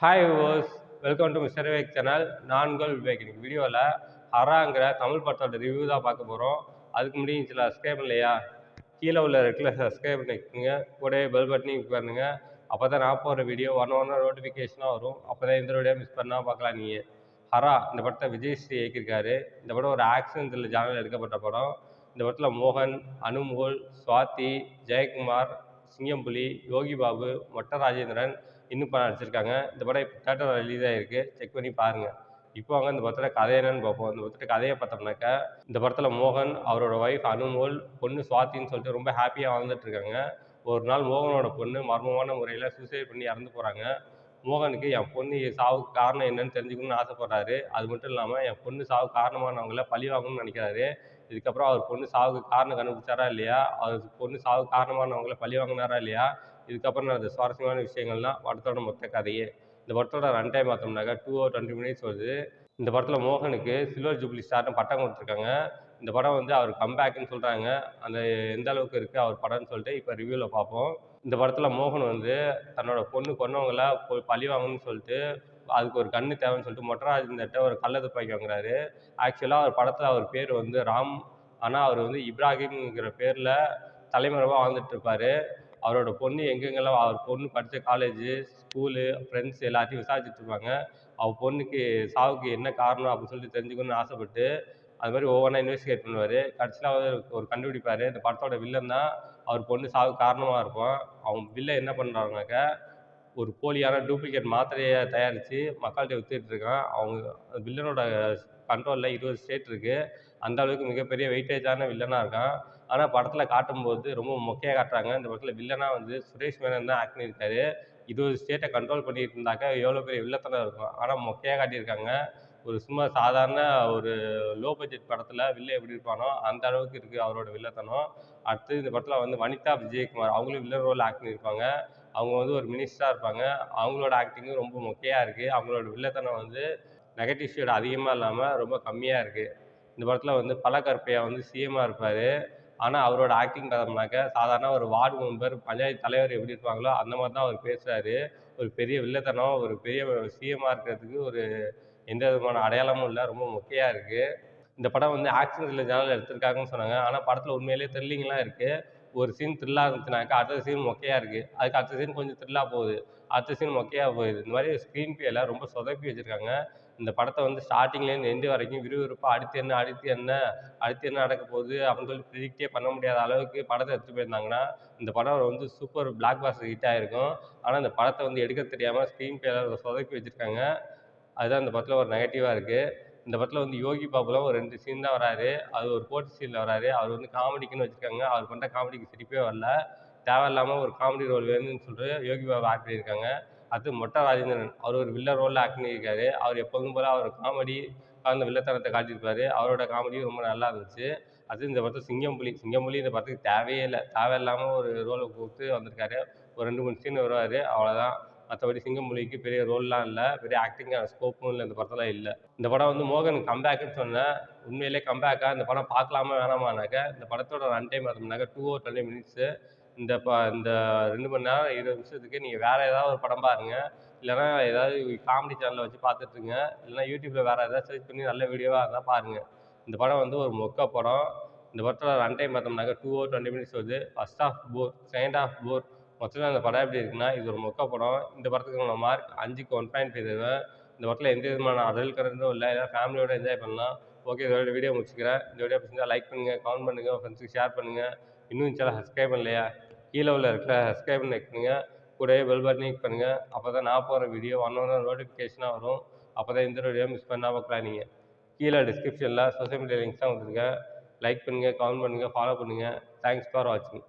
Hi viewers, welcome to mister Vivek channel. நான் உங்கள் விவேக். இன்னைக்கு வீடியோவில் ஹராங்கிற தமிழ் படத்தோட ரிவ்யூ தான் பார்க்க போகிறோம். அதுக்கு முன்னாடி சில சப்ஸ்கிரைப் இல்லையா, கீழே உள்ள ரெட்டில் சப்ஸ்கிரைப் பண்ணிக்கோங்க. கூடவே பெல் பட்டனையும் கிளிக் பண்ணுங்க. அப்போ தான் நான் போகிற வீடியோ ஒன்று நோட்டிஃபிகேஷனாக வரும். அப்போ தான் இந்த வீடியோ மிஸ் பண்ணால் பார்க்கலாம். நீங்கள் ஹரா இந்த படத்தை விஜய் ஸ்ரீ இயக்கியிருக்காரு. இந்த படம் ஒரு ஆக்ஷன் த்ரில்லர் ஜானரில் எடுக்கப்பட்ட படம். இந்த படத்தில் மோகன், அனுமோல், சுவாதி, ஜெயக்குமார், சிங்கம்புலி, யோகி பாபு, மொட்ட ராஜேந்திரன் இன்னும் படம் நடிச்சிருக்காங்க. இந்த படம் இப்போ தேட்டரில் ரிலீஸ் ஆகிருக்கு. செக் பண்ணி பாருங்கள். இப்போ வாங்க இந்த படத்தில் கதை என்னன்னு பார்ப்போம். இந்த படத்தில் கதையை பார்த்தோம்னாக்கா, இந்த படத்தில் மோகன், அவரோட ஒய்ஃப் அனுமோல், பொண்ணு சுவாத்தின்னு சொல்லிட்டு ரொம்ப ஹாப்பியாக வாழ்ந்துட்டு இருக்காங்க. ஒரு நாள் மோகனோட பொண்ணு மர்மமான முறையில் சூசைட் பண்ணி இறந்து போகிறாங்க. மோகனுக்கு என் பொண்ணு சாவுக்கு காரணம் என்னன்னு தெரிஞ்சுக்கணும்னு ஆசைப்படுறாரு. அது மட்டும் இல்லாமல் என் பொண்ணு சாவுக்கு காரணமானவங்கள பழி வாங்கணும்னு நினைக்கிறாரு. இதுக்கப்புறம் அவர் பொண்ணு சாவுக்கு காரணம் கண்டுபிடிச்சாரா இல்லையா, அவர் பொண்ணு சாவுக்கு காரணமானவங்கள பழி வாங்கினாரா இல்லையா, இதுக்கப்புறம் நடந்த சுவாரஸ்யமான விஷயங்கள்லாம் படத்தோட மொத்த கதையே. இந்த படத்தோட ரன் டைம் பார்த்தோம்னாக்கா 2 hours 20 minutes வருது. இந்த படத்தில் மோகனுக்கு சில்வர் ஜூப்ளி ஸ்டார்னு பட்டம் கொடுத்துருக்காங்க. இந்த படம் வந்து அவர் கம்பேக்குன்னு சொல்கிறாங்க. அந்த எந்த அளவுக்கு இருக்குது அவர் படம்னு சொல்லிட்டு இப்போ ரிவ்யூவில் பார்ப்போம். இந்த படத்தில் மோகன் வந்து தன்னோட பொண்ணு கொன்னவங்கள பழி வாங்கணும்னு சொல்லிட்டு அதுக்கு ஒரு கன்று தேவைன்னு சொல்லிட்டு மொட்டராஜன்கிட்ட ஒரு கள்ள துப்பாக்கி வாங்குறாரு. ஆக்சுவலாக அவர் படத்தில் அவர் பேர் வந்து ராம். ஆனால் அவர் வந்து இப்ராஹிம்ங்கிற பேரில் தலைமறைவாக வாழ்ந்துட்டு இருப்பார். அவரோட பொண்ணு எங்கெங்கெல்லாம் அவர் பொண்ணு படித்த காலேஜு, ஸ்கூலு, ஃப்ரெண்ட்ஸ் எல்லாத்தையும் விசாரிச்சுட்டு இருப்பாங்க. அவர் பொண்ணுக்கு சாவுக்கு என்ன காரணம் அப்படின்னு சொல்லிட்டு தெரிஞ்சுக்கணும்னு ஆசைப்பட்டு அது மாதிரி ஒவ்வொன்றா இன்வெஸ்டிகேட் பண்ணுவார். கடைசியில் அவர் ஒரு கண்டுபிடிப்பார். இந்த படத்தோட வில்லன் தான் அவர் பொண்ணு சாவுக்கு காரணமாக இருக்கும். அவங்க வில்லன் என்ன பண்ணுறாங்கனாக்கா, ஒரு போலியான டூப்ளிகேட் மாத்திரையை தயாரித்து மக்கள்கிட்ட வித்துட்டு இருக்கான். அவங்க வில்லனோட கண்ட்ரோலில் 20 ஸ்டேட் இருக்குது. அந்த அளவுக்கு மிகப்பெரிய வெயிட்டேஜான வில்லனாக இருக்கான். ஆனால் படத்தில் காட்டும்போது ரொம்ப மொக்கையாக காட்டுறாங்க. இந்த படத்தில் வில்லனாக வந்து சுரேஷ் மேனன் தான் ஆக்ட் பண்ணியிருக்காரு. 20 ஸ்டேட்டை கண்ட்ரோல் பண்ணிட்டு இருந்தாக்கா எவ்வளோ பெரிய வில்லத்தனம் இருக்கும். ஆனால் மொக்கையாக காட்டியிருக்காங்க. ஒரு சும்மா சாதாரண ஒரு லோ பட்ஜெட் படத்தில் வில்லன் எப்படி இருப்பானோ அந்த அளவுக்கு இருக்குது அவரோட வில்லத்தனம். அடுத்து இந்த படத்தில் வந்து வனிதா விஜயகுமார் அவங்களும் வில்லன் ரோல் ஆக்ட் பண்ணியிருப்பாங்க. அவங்க வந்து ஒரு மினிஸ்டராக இருப்பாங்க. அவங்களோட ஆக்டிங்கும் ரொம்ப மொக்கையாக இருக்குது. அவங்களோட வில்லத்தனம் வந்து நெகட்டிவ் ஷேட் அதிகமாக இல்லாமல் ரொம்ப கம்மியாக இருக்குது. இந்த படத்தில் வந்து பழக்கற்பையா வந்து சிஎம்மாக இருப்பார். ஆனால் அவரோட ஆக்டிங் பார்த்தோம்னாக்கா சாதாரண ஒரு வார்டு மெம்பர், பஞ்சாயத்து தலைவர் எப்படி இருப்பாங்களோ அந்த மாதிரி தான் அவர் பேசுகிறாரு. ஒரு பெரிய வில்லத்தனம், ஒரு பெரிய சிஎம்மாக இருக்கிறதுக்கு ஒரு எந்த விதமான அடையாளமும் இல்லை. ரொம்ப மொக்கையாக இருக்குது. இந்த படம் வந்து ஆக்ஷன் த்ரில்லர் ஜானர்ல எடுத்திருக்காங்கன்னு சொன்னாங்க. ஆனால் படத்தில் உண்மையிலேயே த்ரில்லிங்லாம் இருக்குது. ஒரு சீன் த்ரில்லா இருந்துச்சுனாக்கா அடுத்த சீன் மொக்கையா இருக்குது. அதுக்கு அடுத்த சீன் கொஞ்சம் த்ரில்லா போகுது. அடுத்த சீன் மொக்கையா போகுது. இந்த மாதிரி ஸ்க்ரீன் பிளேல ரொம்ப சொதப்பி வச்சிருக்காங்க. இந்த படத்தை வந்து ஸ்டார்ட்டிங்லேருந்து எண்டு வரைக்கும் விறுவிறுப்பா அடுத்து என்ன அடுத்து என்ன அடுத்து என்ன நடக்க போகுது அப்படின்னு சொல்லி ப்ரிடிக்டே பண்ண முடியாத அளவுக்கு படத்தை எடுத்துட்டு போயிருந்தாங்கன்னா இந்த படம் வந்து சூப்பர் பிளாக் பாஸ்டர் ஹிட் ஆகிருக்கும். ஆனால் இந்த படத்தை வந்து எடுக்க தெரியாமல் ஸ்க்ரீன் பிளேல சொதப்பி வச்சிருக்காங்க. அதுதான் இந்த படத்தில் ஒரு நெகட்டிவாக இருக்குது. இந்த படத்தில் வந்து யோகி பாபுலாம் ஒரு 2 சீன் தான் வராரு. அது ஒரு கோர்ட் சீனில் வராரு. அவர் வந்து காமெடிக்குன்னு வச்சுருக்காங்க. அவர் பண்ணுற காமெடிக்கு சிரிப்பே வரல. தேவையில்லாமல் ஒரு காமெடி ரோல் வேணும்னு சொல்லிட்டு யோகி பாபு ஆக்ட் பண்ணியிருக்காங்க. அடுத்து மொட்ட ராஜேந்திரன் அவர் ஒரு வில்லன் ரோலில் ஆக்ட் பண்ணியிருக்காரு. அவர் எப்போதும் போல் அவர் காமெடி கலந்த வில்லத்தனத்தை காட்டியிருப்பார். அவரோட காமெடியும் ரொம்ப நல்லா இருந்துச்சு. அடுத்து இந்த படத்தில் சிங்கம்புலி இந்த படத்துக்கு தேவையே இல்லை. தேவையில்லாமல் ஒரு ரோலை கொடுத்து வந்திருக்காரு. ஒரு 2, 3 சீன் வருவார். அவ்வளோதான். மற்றபடி சிங்கம்புலிக்கு பெரிய ரோல்லாம் இல்லை. பெரிய ஆக்டிங்கான ஸ்கோப்பும் இல்லை இந்த படத்தில் இல்லை. இந்த படம் வந்து மோகன் கம்பேக்குன்னு சொன்னேன். உண்மையிலே கம்பேக்கா இந்த படம் பார்க்கலாமா வேணாமானாக்கா, இந்த படத்தோட ரன் டைம் பார்த்தோம்னாக்கா 2 hours 20 minutes. இந்த 2 மணி நேரம் 20 நிமிஷத்துக்கு நீங்கள் வேறு ஏதாவது ஒரு படம் பாருங்க. இல்லைனா ஏதாவது காமெடி சேனலில் வச்சு பார்த்துட்ருங்க. இல்லைனா யூடியூப்பில் வேறு ஏதாவது சர்ச் பண்ணி நல்ல வீடியோவாக இருந்தால் பாருங்கள். இந்த படம் வந்து ஒரு மொக்க படம். இந்த படத்தோட ரன் டைம் பார்த்தோம்னாக்கா 2 hours 20 minutes வருது. ஃபர்ஸ்ட் ஹாஃப் போர், செகண்ட் ஹாஃப் போர். மொத்தத்தில் அந்த படம் எப்படி இருக்குன்னா, இது ஒரு மொக்க படம். இந்த படத்துக்கு நான் மார்க் 5க்கு 1.5 தருவேன். இந்த படத்தில் எந்த விதமான அடல்ட் கண்டென்ட்டும் இல்லை. ஏதாவது ஃபேமிலியோட என்ஜாய் பண்ணலாம். ஓகே, இதோட வீடியோ முடிச்சுக்கிறேன். இந்த வீடியோ பிடிச்சிருந்தா லைக் பண்ணுங்கள், கமெண்ட் பண்ணுங்கள், உங்கள் ஃப்ரெண்ட்ஸுக்கு ஷேர் பண்ணுங்கள். இன்னும் சேனல் சப்ஸ்கிரைப் பண்ணலையா, கீழே உள்ள இருக்கிற சப்ஸ்கிரைப் பண்ணி வைக்கணுங்க. கூடவே பெல் பட்டனையும் கிளிக் பண்ணுங்கள். அப்போ தான் நான் போகிற வீடியோ ஒன்று நோட்டிஃபிகேஷனாக வரும். அப்போ தான் இந்த வீடியோ மிஸ் பண்ணாமல் பார்க்கலாம். நீங்கள் கீழே டிஸ்கிரிப்ஷனில் சோஷியல் மீடியா லிங்க்ஸ் தான் கொடுத்துருக்கேன். லைக் பண்ணுங்கள், கமெண்ட் பண்ணுங்கள், ஃபாலோ பண்ணுங்கள். தேங்க்ஸ் ஃபார் வாட்சிங்.